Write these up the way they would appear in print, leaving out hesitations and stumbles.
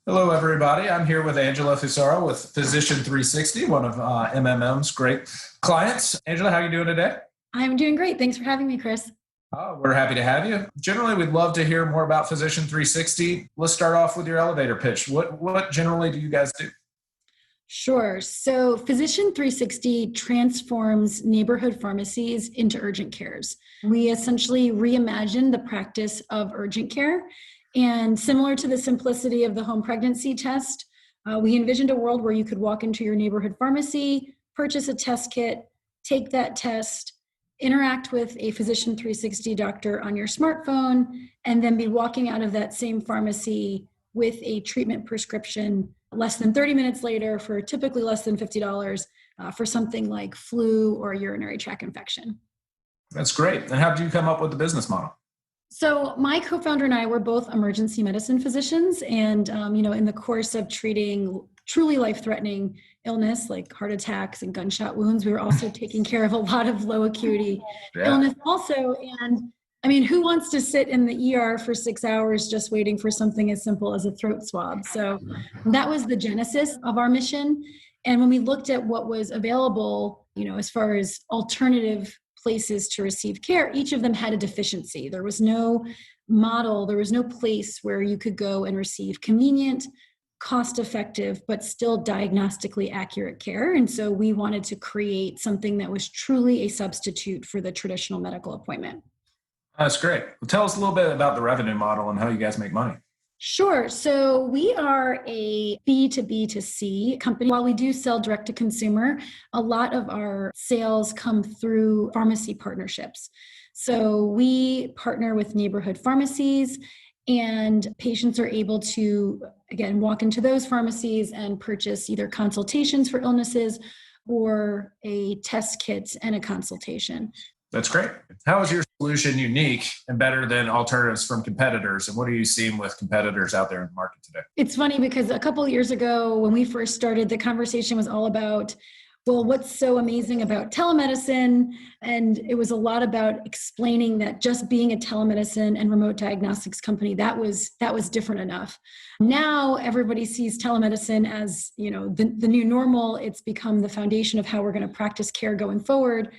Hello, everybody. I'm here with Angela Fusaro with Physician 360, one of MMM's great clients. Angela, how are you doing today? I'm doing great. Thanks for having me, Chris. We're happy to have you. Generally, we'd love to hear more about Physician 360. Let's start off with your elevator pitch. What generally do you guys do? Sure. So Physician 360 transforms neighborhood pharmacies into urgent cares. We essentially reimagine the practice of urgent care. And similar to the simplicity of the home pregnancy test, we envisioned a world where you could walk into your neighborhood pharmacy, purchase a test kit, take that test, interact with a Physician 360 doctor on your smartphone, and then be walking out of that same pharmacy with a treatment prescription less than 30 minutes later for typically less than $50 for something like flu or urinary tract infection. That's great. And how did you come up with the business model? So my co-founder and I were both emergency medicine physicians, and in the course of treating truly life-threatening illness like heart attacks and gunshot wounds, we were also taking care of a lot of low acuity illness also. And I mean, who wants to sit in the ER for 6 hours just waiting for something as simple as a throat swab? So that was the genesis of our mission. And when we looked at what was available, as far as alternative places to receive care, each of them had a deficiency. There was no model, there was no place where you could go and receive convenient, cost-effective, but still diagnostically accurate care. And so we wanted to create something that was truly a substitute for the traditional medical appointment. That's great. Well, tell us a little bit about the revenue model and how you guys make money. Sure. So we are a B2B2C company. While we do sell direct to consumer, a lot of our sales come through pharmacy partnerships. So we partner with neighborhood pharmacies, and patients are able to, again, walk into those pharmacies and purchase either consultations for illnesses or a test kit and a consultation. That's great. How is your solution unique and better than alternatives from competitors? And what are you seeing with competitors out there in the market today? It's funny because a couple of years ago, when we first started, the conversation was all about, well, what's so amazing about telemedicine? And it was a lot about explaining that just being a telemedicine and remote diagnostics company, that was different enough. Now everybody sees telemedicine as, the new normal. It's become the foundation of how we're going to practice care going forward.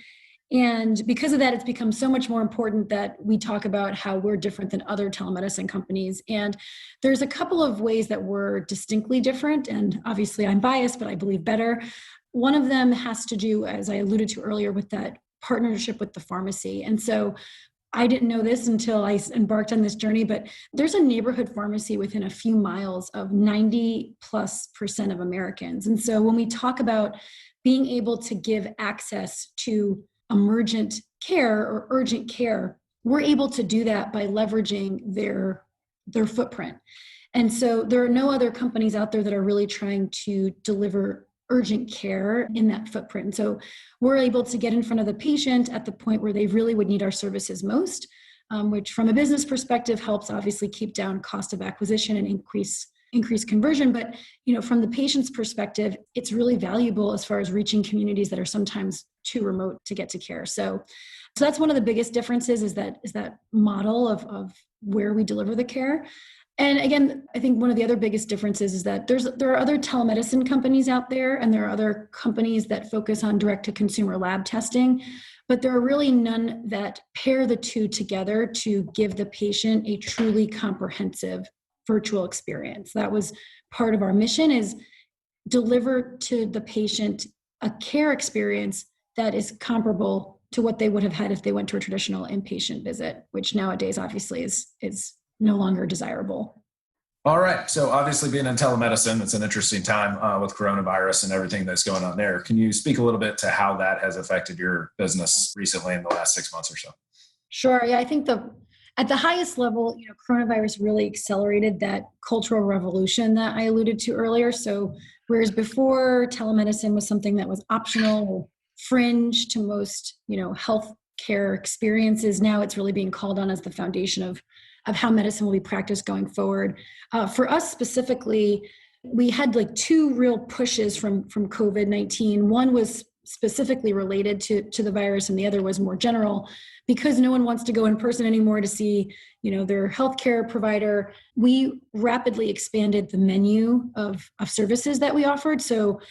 And because of that, it's become so much more important that we talk about how we're different than other telemedicine companies. And there's a couple of ways that we're distinctly different. And obviously I'm biased, but I believe better. One of them has to do, as I alluded to earlier, with that partnership with the pharmacy. And so I didn't know this until I embarked on this journey, but there's a neighborhood pharmacy within a few miles of 90+% of Americans. And so when we talk about being able to give access to emergent care or urgent care, we're able to do that by leveraging their footprint. And so there are no other companies out there that are really trying to deliver urgent care in that footprint. And so we're able to get in front of the patient at the point where they really would need our services most, which from a business perspective helps obviously keep down cost of acquisition and increase conversion. But from the patient's perspective, it's really valuable as far as reaching communities that are sometimes too remote to get to care. So that's one of the biggest differences is that model of where we deliver the care. And again, I think one of the other biggest differences is that there are other telemedicine companies out there, and there are other companies that focus on direct to consumer lab testing, but there are really none that pair the two together to give the patient a truly comprehensive virtual experience. That was part of our mission, is deliver to the patient a care experience that is comparable to what they would have had if they went to a traditional inpatient visit, which nowadays obviously is no longer desirable. All right. So obviously being in telemedicine, it's an interesting time with coronavirus and everything that's going on there. Can you speak a little bit to how that has affected your business recently in the last 6 months or so? Sure. Yeah, I think at the highest level, coronavirus really accelerated that cultural revolution that I alluded to earlier. So whereas before telemedicine was something that was optional or fringe to most, health care experiences, now it's really being called on as the foundation of how medicine will be practiced going forward. For us specifically, we had like two real pushes from COVID-19. One was specifically related to the virus and the other was more general. Because no one wants to go in person anymore to see, their healthcare provider, we rapidly expanded the menu of services that we offered. So,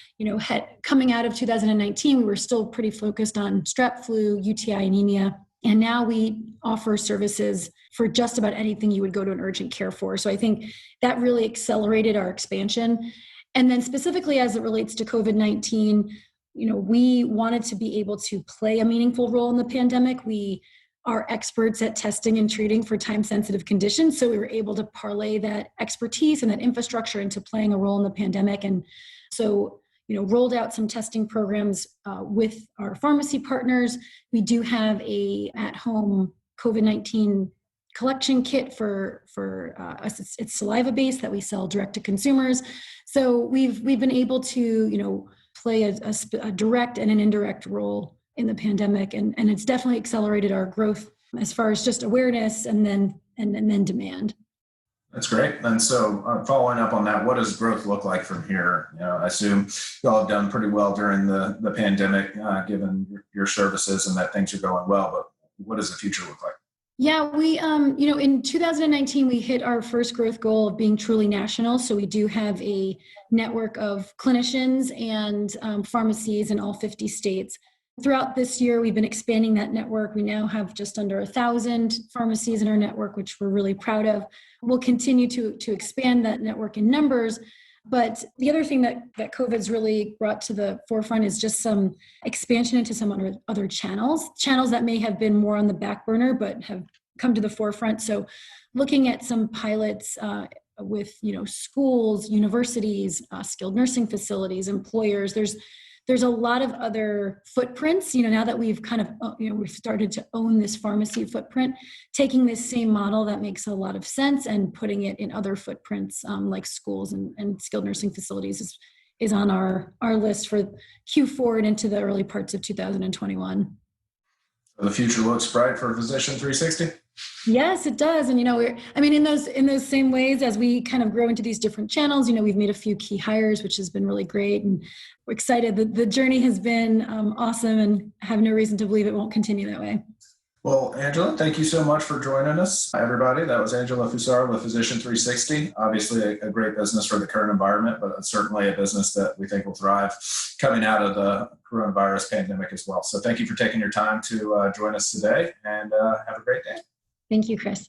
coming out of 2019, we were still pretty focused on strep, flu, UTI, anemia. And now we offer services for just about anything you would go to an urgent care for. So I think that really accelerated our expansion. And then specifically as it relates to COVID-19, we wanted to be able to play a meaningful role in the pandemic. We are experts at testing and treating for time-sensitive conditions. So we were able to parlay that expertise and that infrastructure into playing a role in the pandemic. And so rolled out some testing programs with our pharmacy partners. We do have a at-home COVID-19 collection kit for us. It's saliva-based that we sell direct to consumers. So we've been able to play a direct and an indirect role in the pandemic, and it's definitely accelerated our growth as far as just awareness and then demand. That's great. And so following up on that, what does growth look like from here? I assume you all have done pretty well during the pandemic, given your services and that things are going well, but what does the future look like? Yeah, we, in 2019, we hit our first growth goal of being truly national. So we do have a network of clinicians and pharmacies in all 50 states. Throughout this year, we've been expanding that network. We now have just under 1,000 pharmacies in our network, which we're really proud of. We'll continue to expand that network in numbers. But the other thing that COVID's really brought to the forefront is just some expansion into some other channels that may have been more on the back burner, but have come to the forefront. So looking at some pilots with, schools, universities, skilled nursing facilities, employers, there's a lot of other footprints, now that we've kind of, we've started to own this pharmacy footprint, taking this same model that makes a lot of sense and putting it in other footprints like schools and skilled nursing facilities is on our list for Q4 and into the early parts of 2021. The future looks bright for Physician 360? Yes, it does. And, in those same ways, as we kind of grow into these different channels, we've made a few key hires, which has been really great. And we're excited. The journey has been awesome and have no reason to believe it won't continue that way. Well, Angela, thank you so much for joining us. Everybody, that was Angela Fusaro with Physician 360. Obviously a great business for the current environment, but it's certainly a business that we think will thrive coming out of the coronavirus pandemic as well. So thank you for taking your time to join us today, and have a great day. Thank you, Chris.